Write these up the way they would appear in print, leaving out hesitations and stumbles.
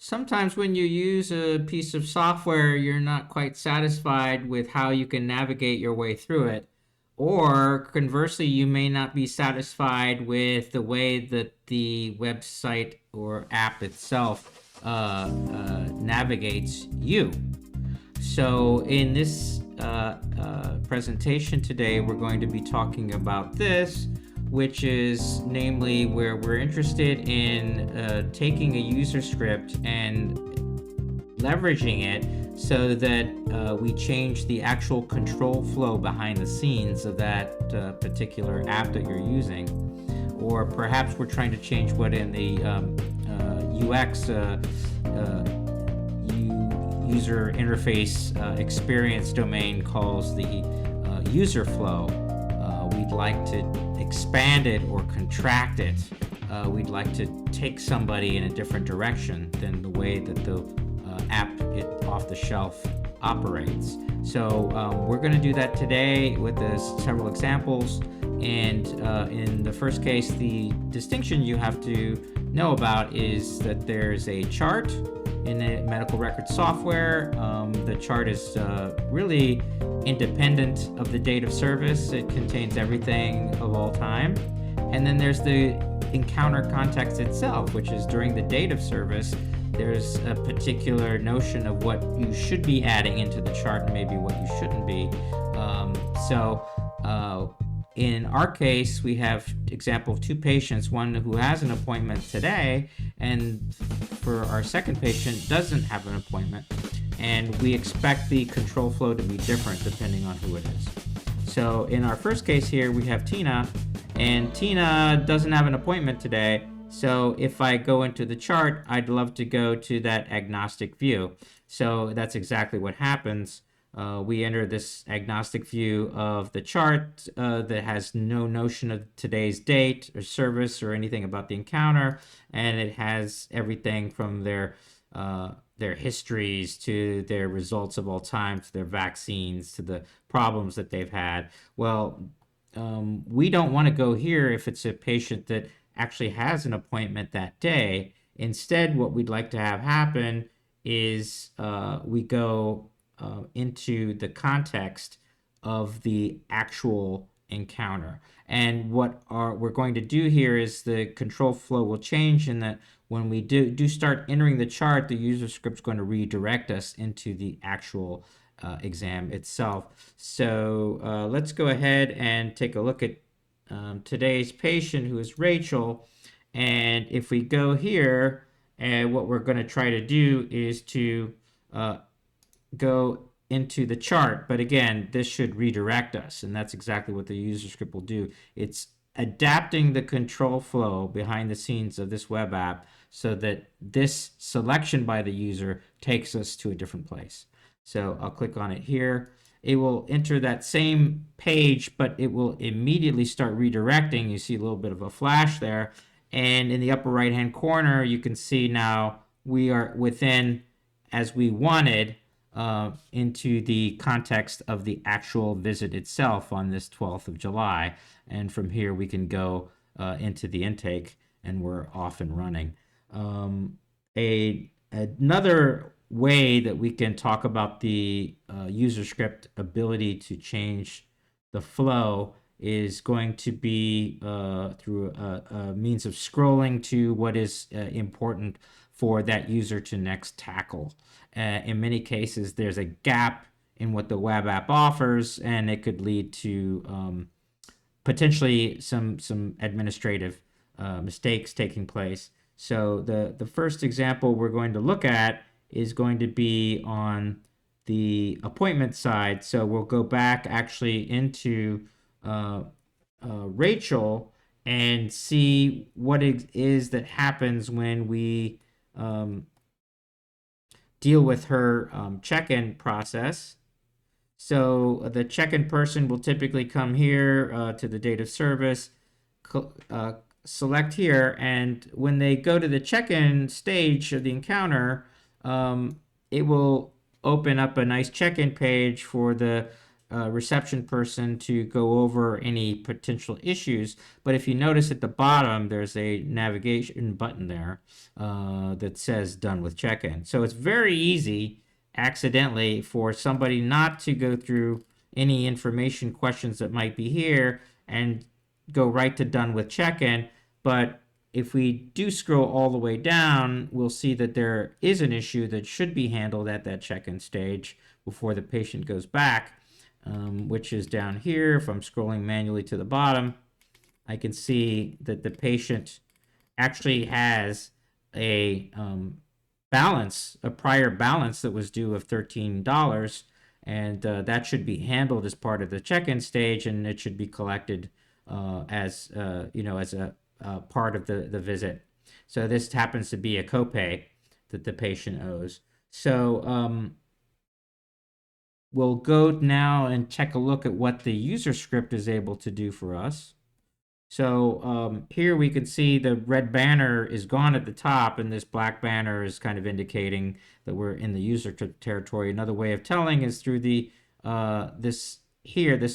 Sometimes when you use a piece of software, you're not quite satisfied with how you can navigate your way through it. Or conversely, you may not be satisfied with the way that the website or app itself navigates you. So in this presentation today, we're going to be talking about this, which is namely where we're interested in taking a user script and leveraging it so that we change the actual control flow behind the scenes of that particular app that you're using. Or perhaps we're trying to change what in the UX user interface experience domain calls the user flow. We'd like to expand it or contract it. We'd like to take somebody in a different direction than the way that the app off the shelf operates. So we're going to do that today with several examples. And in the first case, the distinction you have to know about is that there's a chart in the medical record software. The chart is really independent of the date of service. It contains everything of all time. And then there's the encounter context itself, which is during the date of service. There's a particular notion of what you should be adding into the chart and maybe what you shouldn't be. In our case, we have example of two patients, one who has an appointment today, and for our second patient doesn't have an appointment. And we expect the control flow to be different depending on who it is. So in our first case here, we have Tina, and Tina doesn't have an appointment today. So if I go into the chart, I'd love to go to that agnostic view. So that's exactly what happens. We enter this agnostic view of the chart that has no notion of today's date or service or anything about the encounter, and it has everything from their histories to their results of all time to their vaccines to the problems that they've had. Well, we don't want to go here if it's a patient that actually has an appointment that day. Instead, what we'd like to have happen is we go into the context of the actual encounter. And what we're going to do here is the control flow will change in that when we do start entering the chart, the user script is going to redirect us into the actual exam itself. So let's go ahead and take a look at today's patient, who is Rachel. And if we go here, and what we're going to try to do is to go into the chart, but again, this should redirect us, and that's exactly what the user script will do. It's adapting the control flow behind the scenes of this web app so that this selection by the user takes us to a different place. So I'll click on it here. It will enter that same page, but it will immediately start redirecting. You see a little bit of a flash there, and in the upper right hand corner you can see now we are within, as we wanted, into the context of the actual visit itself on this 12th of July. And from here we can go into the intake and we're off and running. Another way that we can talk about the user script ability to change the flow is going to be through a means of scrolling to what is important for that user to next tackle. In many cases, there's a gap in what the web app offers, and it could lead to potentially some administrative mistakes taking place. So the first example we're going to look at is going to be on the appointment side. So we'll go back actually into Rachel and see what it is that happens when we deal with her check-in process. So the check-in person will typically come here to the date of service, select here, and when they go to the check-in stage of the encounter, it will open up a nice check-in page for the reception person to go over any potential issues. But if you notice at the bottom, there's a navigation button there that says done with check-in. So it's very easy accidentally for somebody not to go through any information questions that might be here and go right to done with check-in. But if we do scroll all the way down, we'll see that there is an issue that should be handled at that check-in stage before the patient goes back, which is down here. If I'm scrolling manually to the bottom, I can see that the patient actually has a a prior balance that was due of $13, and that should be handled as part of the check-in stage, and it should be collected as as a part of the visit. So this happens to be a copay that the patient owes. So we'll go now and take a look at what the Userscript is able to do for us. So here we can see the red banner is gone at the top, and this black banner is kind of indicating that we're in the user territory. Another way of telling is through the this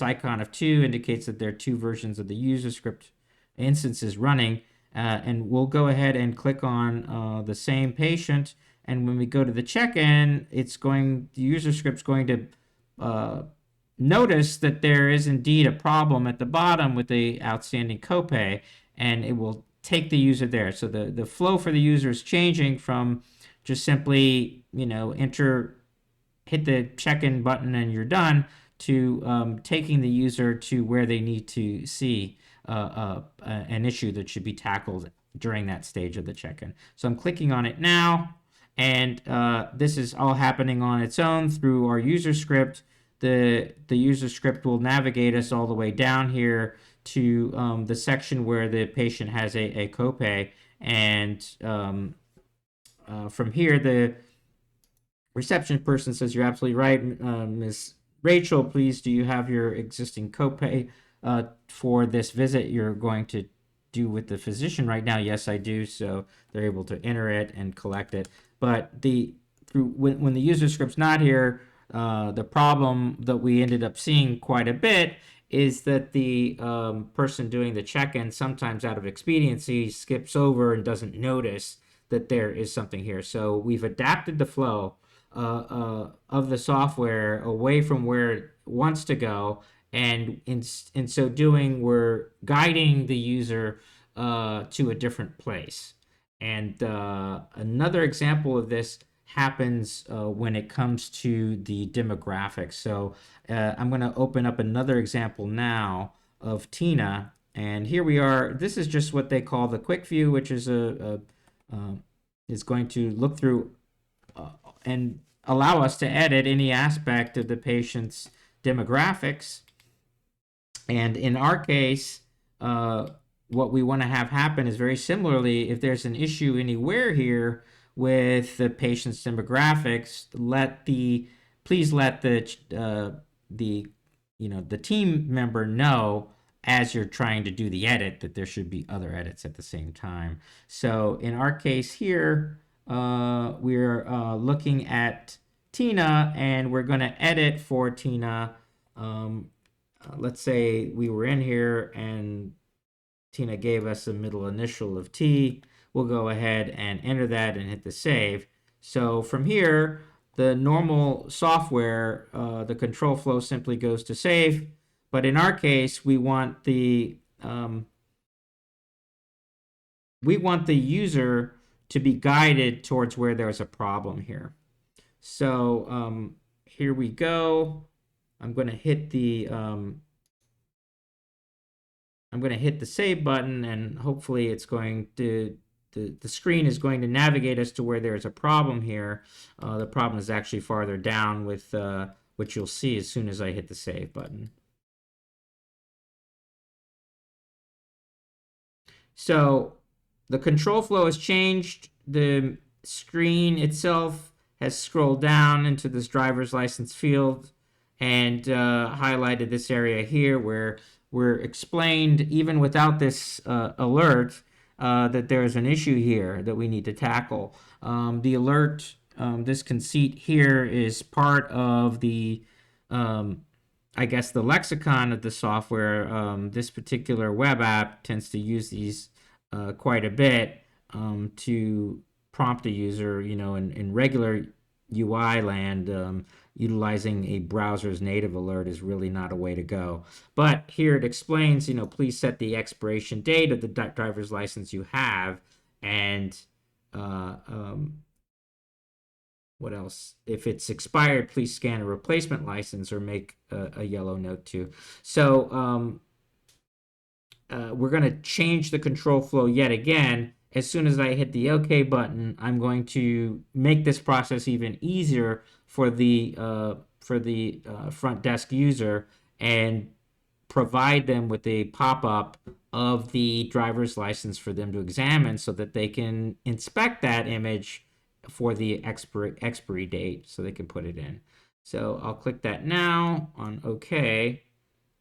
icon of 2 indicates that there are 2 versions of the Userscript instances running, and we'll go ahead and click on the same patient, and when we go to the check-in, the Userscript's going to notice that there is indeed a problem at the bottom with the outstanding copay, and it will take the user there. So the flow for the user is changing from just simply, hit the check-in button and you're done, to taking the user to where they need to see an issue that should be tackled during that stage of the check-in. So I'm clicking on it now, and this is all happening on its own through our Userscript. The Userscript will navigate us all the way down here to the section where the patient has a copay, and from here the reception person says, "You're absolutely right, Ms. Rachel. Please, do you have your existing copay for this visit you're going to do with the physician right now?" "Yes, I do." So they're able to enter it and collect it. But when the Userscript's not here, the problem that we ended up seeing quite a bit is that the person doing the check-in, sometimes out of expediency, skips over and doesn't notice that there is something here. So we've adapted the flow of the software away from where it wants to go, and in so doing, we're guiding the user to a different place. And another example of this happens when it comes to the demographics. So I'm going to open up another example now of Tina, and here we are. This is just what they call the quick view, which is is going to look through and allow us to edit any aspect of the patient's demographics. And in our case, what we want to have happen is very similarly, if there's an issue anywhere here with the patient's demographics, please let the team member know as you're trying to do the edit that there should be other edits at the same time. So in our case here, we're looking at Tina, and we're going to edit for Tina. Let's say we were in here and Tina gave us a middle initial of T. We'll go ahead and enter that and hit the save. So from here, the normal software, the control flow simply goes to save. But in our case, we want the user to be guided towards where there's a problem here. So here we go. I'm going to hit the save button, and hopefully it's going to the screen is going to navigate us to where there's a problem here. The problem is actually farther down, with which you'll see as soon as I hit the save button. So the control flow has changed. The screen itself has scrolled down into this driver's license field and highlighted this area here where we're explained, even without this alert, that there is an issue here that we need to tackle. The alert, this conceit here, is part of the I guess, the lexicon of the software. This particular web app tends to use these quite a bit to prompt a user. In regular UI land, utilizing a browser's native alert is really not a way to go. But here it explains, please set the expiration date of the driver's license you have, and uh, um, what else? If it's expired, please scan a replacement license or make a yellow note too. So we're going to change the control flow yet again. As soon as I hit the OK button, I'm going to make this process even easier for the front desk user and provide them with a pop-up of the driver's license for them to examine so that they can inspect that image for the expiry date so they can put it in. So I'll click that now on OK,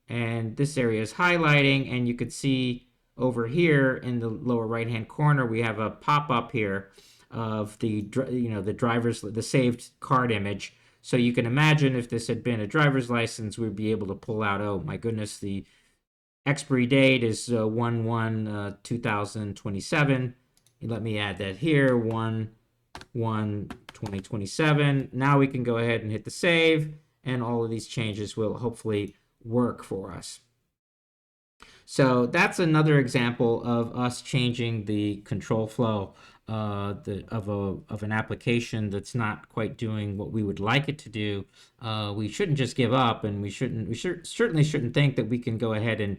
and this area is highlighting, and you can see over here in the lower right hand corner we have a pop-up here of the the saved card image. So you can imagine if this had been a driver's license, we'd be able to pull out, oh my goodness, the expiry date is 1/1/2027. Let me add that here, 1/1/2027. Now we can go ahead and hit the save, and all of these changes will hopefully work for us. So that's another example of us changing the control flow of an application that's not quite doing what we would like it to do. We shouldn't just give up, and we certainly shouldn't think that we can go ahead and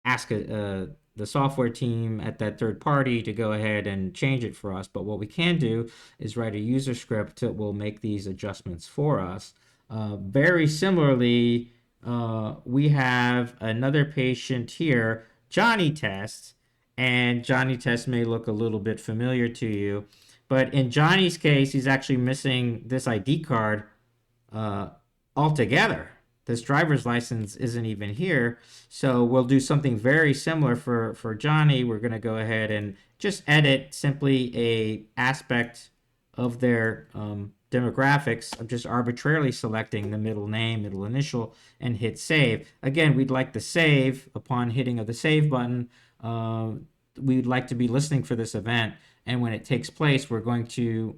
ask the software team at that third party to go ahead and change it for us. But what we can do is write a user script that will make these adjustments for us. Very similarly, we have another patient here, Johnny Test, and Johnny Test may look a little bit familiar to you, but in Johnny's case, he's actually missing this ID card altogether. This driver's license isn't even here, so we'll do something very similar for Johnny. We're going to go ahead and just edit simply a aspect of their demographics. I'm just arbitrarily selecting the middle name, middle initial, and hit save. Again, we'd like the save upon hitting of the save button. We'd like to be listening for this event, and when it takes place, we're going to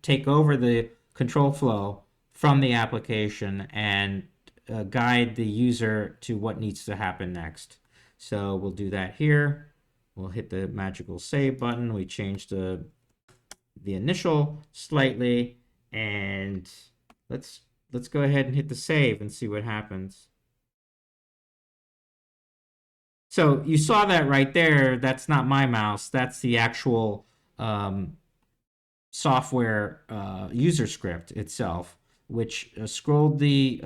take over the control flow from the application and guide the user to what needs to happen next. So we'll do that here. We'll hit the magical save button. We change the initial slightly, and let's go ahead and hit the save and see what happens. So you saw that right there. That's not my mouse. That's the actual software Userscript itself, which scrolled the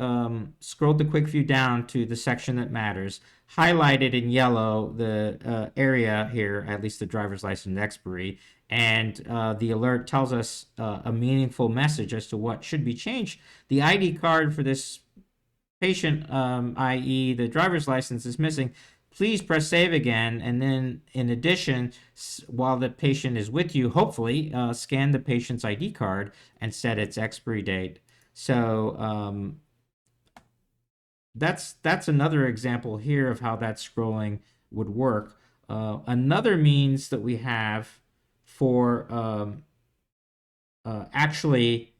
quick view down to the section that matters, highlighted in yellow the area here, at least the driver's license expiry, and the alert tells us a meaningful message as to what should be changed. The ID card for this patient, i.e. the driver's license, is missing. Please press save again, and then in addition, while the patient is with you, hopefully scan the patient's ID card and set its expiry date. So that's another example here of how that scrolling would work. Another means that we have for actually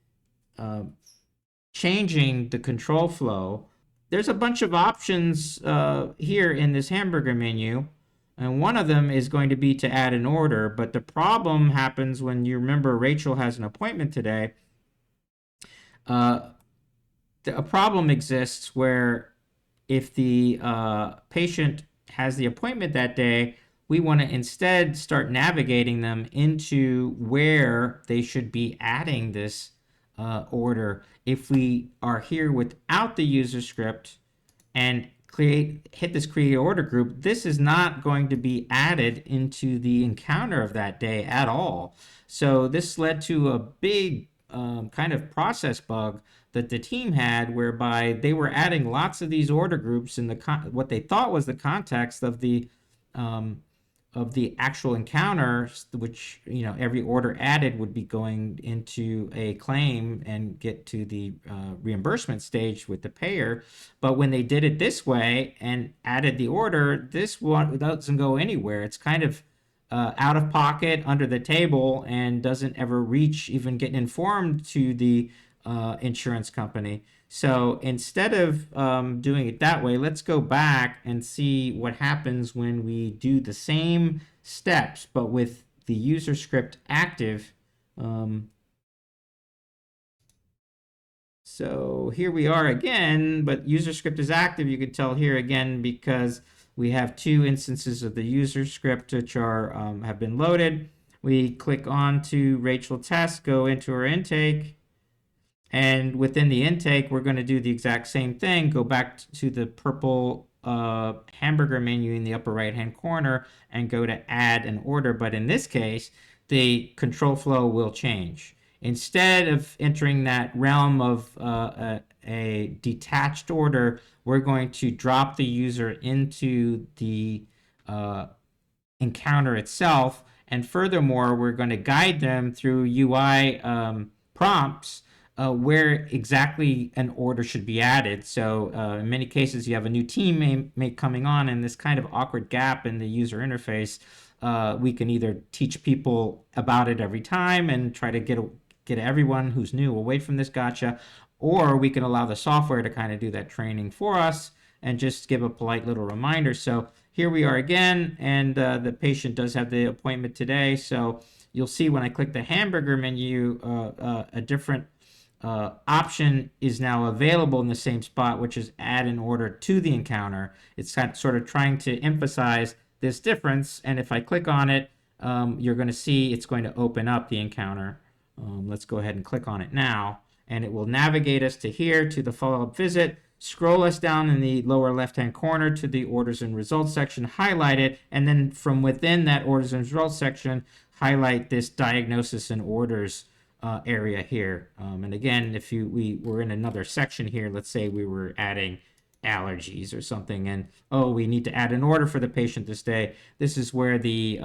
changing the control flow, there's a bunch of options here in this hamburger menu, and one of them is going to be to add an order. But the problem happens when you remember Rachel has an appointment today. A problem exists where if the patient has the appointment that day, we want to instead start navigating them into where they should be adding this order. If we are here without the user script and hit this create order group, this is not going to be added into the encounter of that day at all. So this led to a big kind of process bug that the team had, whereby they were adding lots of these order groups in what they thought was the context of the the actual encounter, which every order added would be going into a claim and get to the reimbursement stage with the payer. But when they did it this way and added the order, this one doesn't go anywhere. It's kind of out of pocket, under the table, and doesn't ever reach even getting informed to the insurance company. So instead of doing it that way, let's go back and see what happens when we do the same steps, but with the user script active. So here we are again, but user script is active. You can tell here again because we have two instances of the user script which are have been loaded. We click on to Rachel test, go into our intake. And within the intake, we're going to do the exact same thing. Go back to the purple hamburger menu in the upper right-hand corner and go to add an order. But in this case, the control flow will change. Instead of entering that realm of a detached order, we're going to drop the user into the encounter itself. And furthermore, we're going to guide them through UI prompts where exactly an order should be added. So in many cases, you have a new teammate coming on, and this kind of awkward gap in the user interface, we can either teach people about it every time and try to get everyone who's new away from this gotcha, or we can allow the software to kind of do that training for us and just give a polite little reminder. So here we are again, and the patient does have the appointment today. So you'll see when I click the hamburger menu, a different option is now available in the same spot, which is add an order to the encounter. It's sort of trying to emphasize this difference, and if I click on it, you're going to see it's going to open up the encounter. Let's go ahead and click on it now, and it will navigate us to here, to the follow-up visit, scroll us down in the lower left-hand corner to the orders and results section, highlight it, and then from within that orders and results section, highlight this diagnosis and orders area here. And again, if we were in another section here, let's say we were adding allergies or something, and we need to add an order for the patient this day. This is where the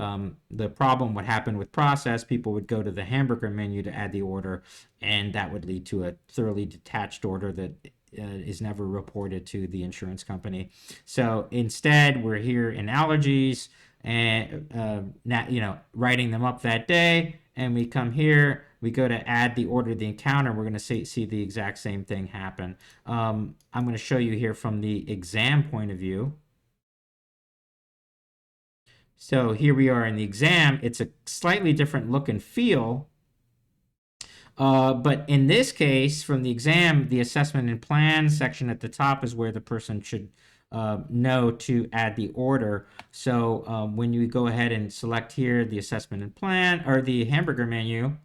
problem would happen with process. People would go to the hamburger menu to add the order, and that would lead to a thoroughly detached order that is never reported to the insurance company. So instead, we're here in allergies and writing them up that day, and we come here, we go to add the order to the encounter, we're going to see the exact same thing happen. I'm going to show you here from the exam point of view. So here we are in the exam. It's a slightly different look and feel. But in this case, from the exam, the assessment and plan section at the top is where the person should know to add the order. So when you go ahead and select here the assessment and plan, or the hamburger menu,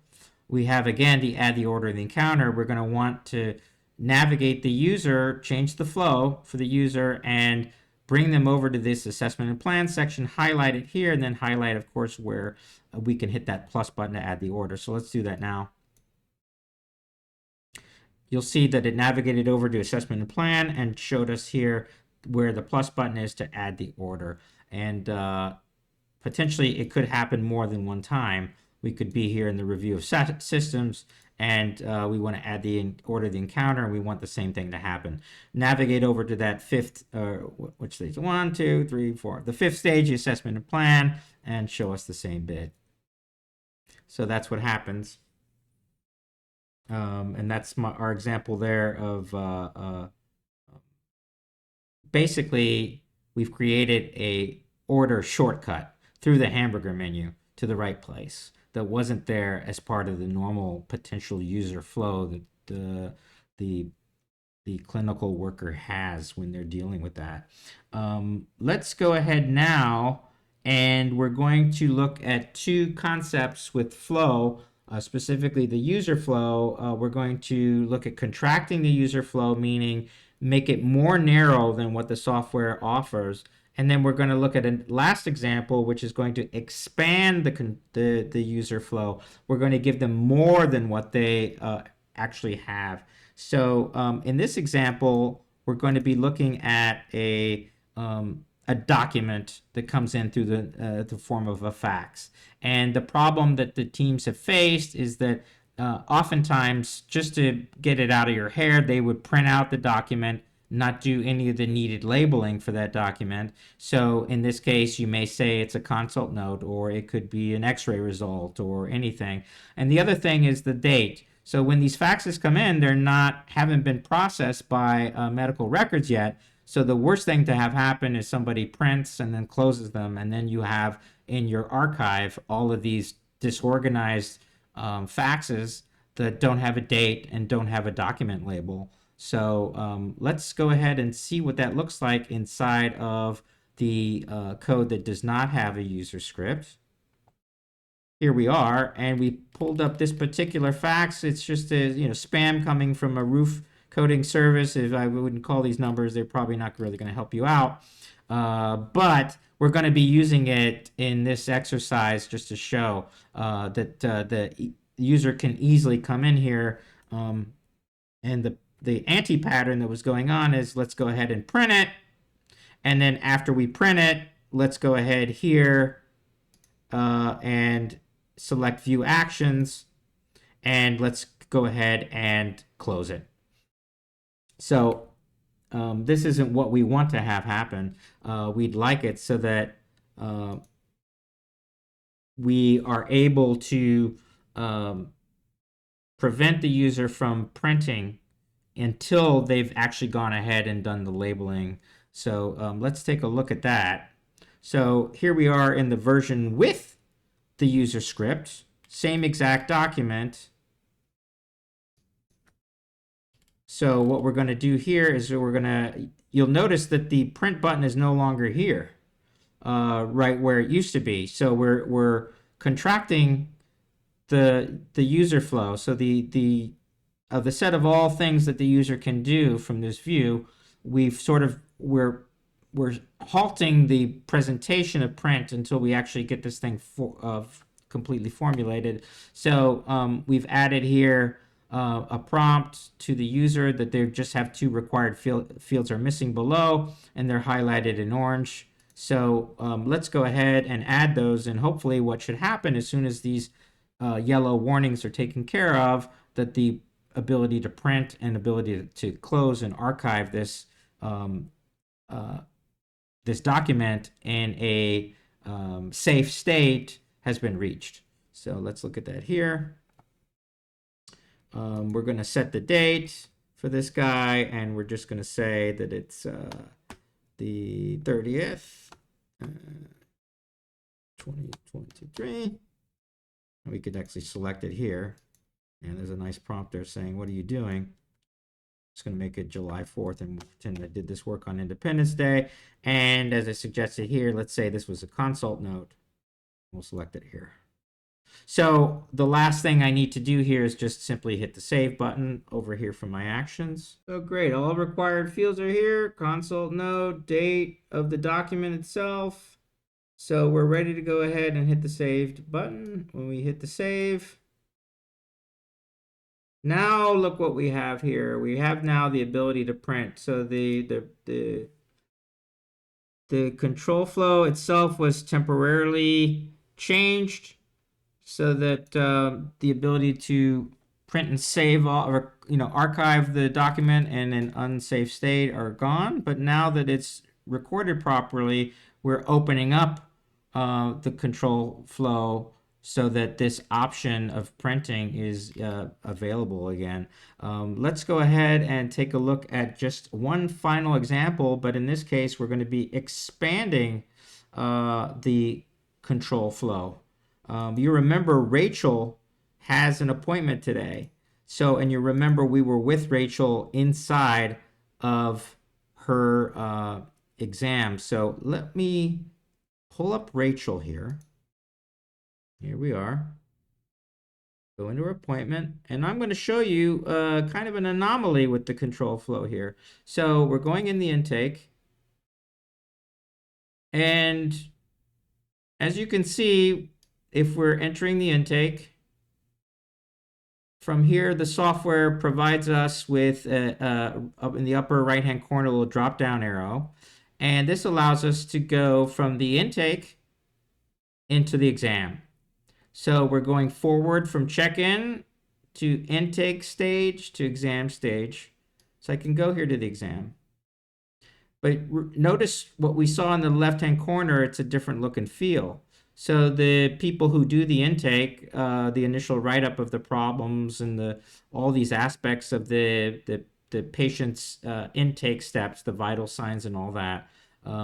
we have again the add the order of the encounter. We're going to want to navigate the user, change the flow for the user, and bring them over to this assessment and plan section, highlight it here, and then highlight, of course, where we can hit that plus button to add the order. So let's do that now. You'll see that it navigated over to assessment and plan and showed us here where the plus button is to add the order. And potentially it could happen more than one time. We could be here in the review of systems, and we want to add the order of the encounter, and we want the same thing to happen. Navigate over to that fifth, which stage? 1, 2, 3, 4. The fifth stage, assessment and plan, and show us the same bit. So that's what happens. And that's our example there of basically we've created a order shortcut through the hamburger menu to the right place that wasn't there as part of the normal potential user flow that the clinical worker has when they're dealing with that. Let's go ahead now, and we're going to look at two concepts with flow. Specifically the user flow. We're going to look at contracting the user flow, meaning make it more narrow than what the software offers. And then we're going to look at a last example, which is going to expand the user flow. We're going to give them more than what they actually have. So in this example, we're going to be looking at a a document that comes in through the form of a fax. And the problem that the teams have faced is that oftentimes, just to get it out of your hair, they would print out the document, not do any of the needed labeling for that document. So in this case, you may say it's a consult note, or it could be an x-ray result, or anything. And the other thing is the date. So when these faxes come in, haven't been processed by medical records yet. So the worst thing to have happen is somebody prints and then closes them, and then you have in your archive all of these disorganized faxes that don't have a date and don't have a document label. So let's go ahead and see what that looks like inside of the code that does not have a user script. Here we are, and we pulled up this particular fax. It's just a spam coming from a roof coding service. If I wouldn't call these numbers, they're probably not really going to help you out. But we're going to be using it in this exercise just to show that the user can easily come in here. And the anti-pattern that was going on is, let's go ahead and print it. And then after we print it, let's go ahead here and select View Actions. And let's go ahead and close it. So this isn't what we want to have happen. We'd like it so that we are able to prevent the user from printing until they've actually gone ahead and done the labeling. So let's take a look at that. So here we are in the version with the user script, same exact document. So what we're going to do here is you'll notice that the print button is no longer here, right where it used to be. So we're contracting the user flow. So the set of all things that the user can do from this view, we're halting the presentation of print until we actually get this thing completely formulated. So we've added here a prompt to the user that they just have two required fields are missing below, and they're highlighted in orange. So let's go ahead and add those, and hopefully what should happen as soon as these yellow warnings are taken care of, that the ability to print and ability to close and archive this this document in a safe state has been reached. So let's look at that here. We're going to set the date for this guy, and we're just going to say that it's the 30th, 2023. And we could actually select it here. And there's a nice prompt there saying, what are you doing? Just going to make it July 4th and pretend I did this work on Independence Day. And as I suggested here, let's say this was a consult note. We'll select it here. So the last thing I need to do here is just simply hit the save button over here from my actions. So great, all required fields are here. Consult note, date of the document itself. So we're ready to go ahead and hit the saved button. When we hit the save, now look what we have here. We have now the ability to print. So the control flow itself was temporarily changed so that the ability to print and save all, or archive the document in an unsafe state are gone. But now that it's recorded properly, we're opening up the control flow so that this option of printing is available again. Let's go ahead and take a look at just one final example, but in this case, we're going to be expanding the control flow. You remember Rachel has an appointment today. So, and you remember we were with Rachel inside of her exam. So let me pull up Rachel here. Here we are. Go into her appointment, and I'm going to show you kind of an anomaly with the control flow here. So we're going in the intake, and as you can see, if we're entering the intake, from here, the software provides us with, up in the upper right-hand corner, a little drop-down arrow. And this allows us to go from the intake into the exam. So we're going forward from check-in to intake stage to exam stage. So I can go here to the exam. But notice what we saw in the left-hand corner, it's a different look and feel. So the people who do the intake, the initial write-up of the problems and all these aspects of the patient's intake steps, the vital signs and all that,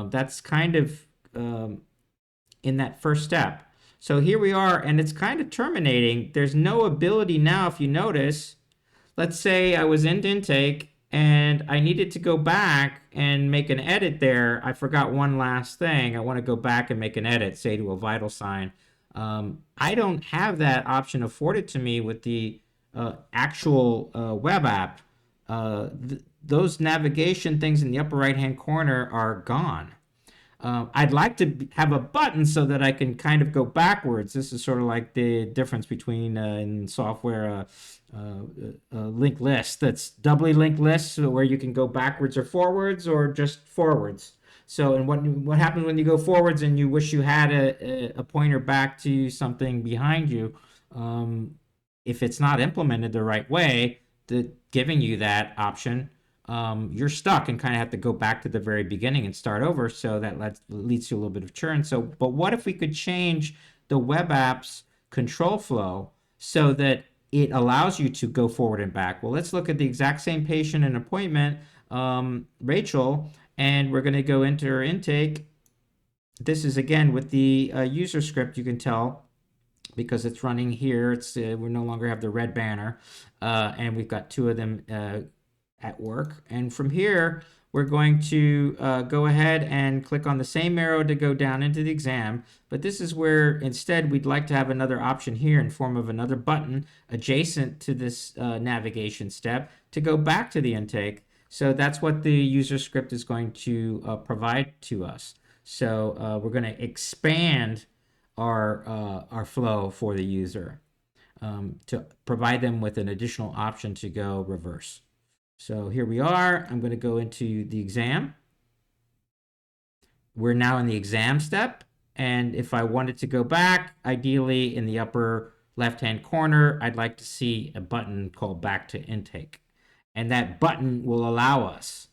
that's kind of in that first step. So here we are, and it's kind of terminating. There's no ability now, if you notice. Let's say I was in intake and I needed to go back and make an edit there. I forgot one last thing. I want to go back and make an edit, say to a vital sign. I don't have that option afforded to me with the actual web app. Those navigation things in the upper right hand corner are gone. I'd like to have a button so that I can kind of go backwards. This is sort of like the difference between in software linked list that's doubly linked lists where you can go backwards or forwards or just forwards. So, and what happens when you go forwards and you wish you had a pointer back to something behind you? If it's not implemented the right way, giving you that option, you're stuck and kind of have to go back to the very beginning and start over. So that leads to a little bit of churn. So, but what if we could change the web app's control flow so that it allows you to go forward and back? Well, let's look at the exact same patient and appointment, Rachel, and we're going to go into her intake. This is again with the Userscript. You can tell because it's running here. It's we no longer have the red banner, and we've got two of them at work. And from here, we're going to go ahead and click on the same arrow to go down into the exam. But this is where instead we'd like to have another option here in form of another button adjacent to this navigation step to go back to the intake. So that's what the Userscript is going to provide to us. So we're going to expand our flow for the user to provide them with an additional option to go reverse. So here we are. I'm going to go into the exam. We're now in the exam step. And if I wanted to go back, ideally in the upper left-hand corner, I'd like to see a button called back to intake. And that button will allow us,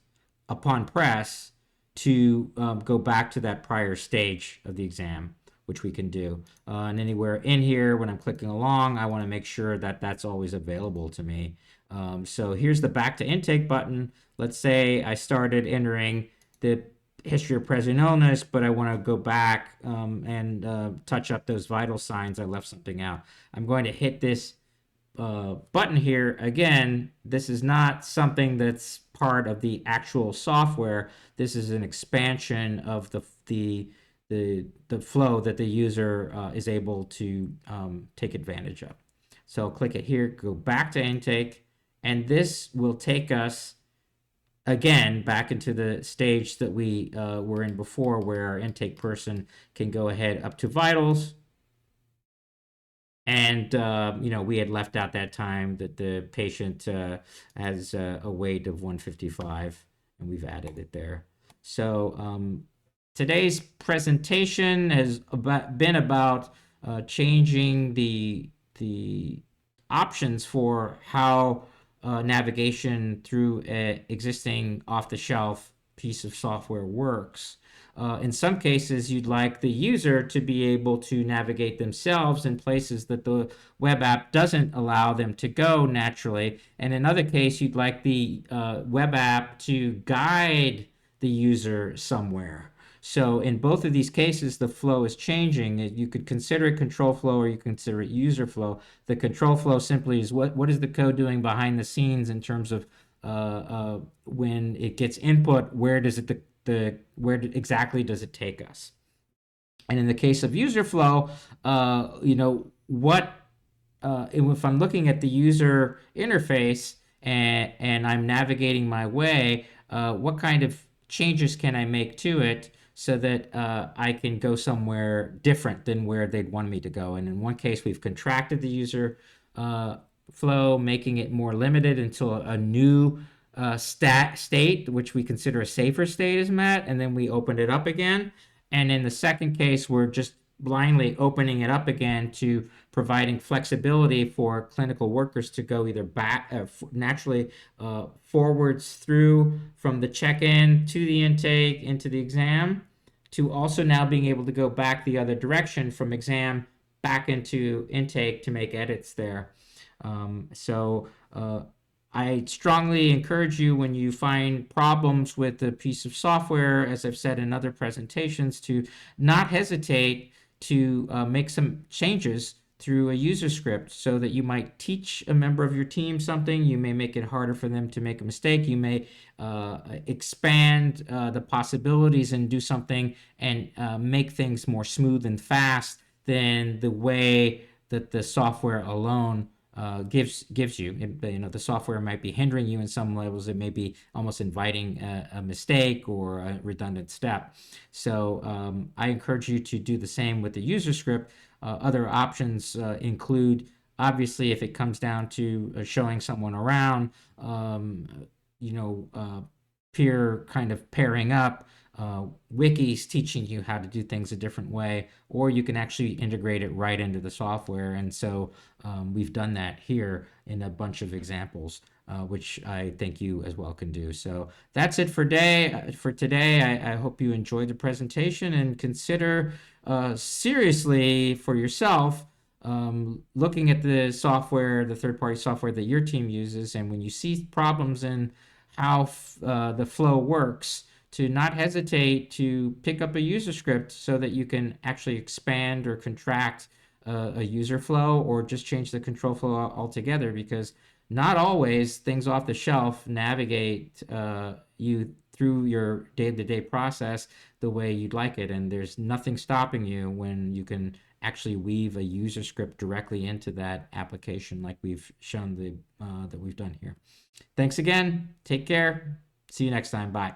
upon press, to go back to that prior stage of the exam, which we can do. And anywhere in here, when I'm clicking along, I want to make sure that that's always available to me. So here's the back to intake button. Let's say I started entering the history of present illness, but I want to go back and touch up those vital signs. I left something out. I'm going to hit this button here. Again, this is not something that's part of the actual software. This is an expansion of the flow that the user is able to take advantage of. So I'll click it here, go back to intake, and this will take us again back into the stage that we were in before, where our intake person can go ahead up to vitals. And, we had left out that time that the patient has a weight of 155, and we've added it there. So today's presentation has been about changing the options for how navigation through an existing off-the-shelf piece of software works. In some cases, you'd like the user to be able to navigate themselves in places that the web app doesn't allow them to go naturally. And in other case, you'd like the web app to guide the user somewhere. So in both of these cases, the flow is changing. You could consider it control flow or you consider it user flow. The control flow simply is what is the code doing behind the scenes in terms of when it gets input, where does it where exactly does it take us? And in the case of user flow, if I'm looking at the user interface and I'm navigating my way, what kind of changes can I make to it so that I can go somewhere different than where they'd want me to go? And in one case, we've contracted the user flow, making it more limited until a new state, which we consider a safer state, is met, and then we opened it up again. And in the second case, we're just blindly opening it up again to providing flexibility for clinical workers to go either back naturally forwards through from the check-in to the intake into the exam, to also now being able to go back the other direction from exam back into intake to make edits there. So I strongly encourage you, when you find problems with a piece of software, as I've said in other presentations, to not hesitate to make some changes through a user script, so that you might teach a member of your team something. You may make it harder for them to make a mistake. You may expand the possibilities and do something and make things more smooth and fast than the way that the software alone gives you. The software might be hindering you in some levels. It may be almost inviting a mistake or a redundant step. So I encourage you to do the same with the user script. Other options include, obviously, if it comes down to showing someone around, peer kind of pairing up, wikis teaching you how to do things a different way, or you can actually integrate it right into the software. And so we've done that here in a bunch of examples, which I think you as well can do. So that's it for today. I hope you enjoyed the presentation, and consider seriously for yourself looking at the software, the third-party software that your team uses, and when you see problems in how the flow works, to not hesitate to pick up a user script so that you can actually expand or contract a user flow, or just change the control flow altogether, because not always things off the shelf navigate you through your day-to-day process the way you'd like it. And there's nothing stopping you when you can actually weave a user script directly into that application, like we've shown that we've done here. Thanks again. Take care. See you next time. Bye.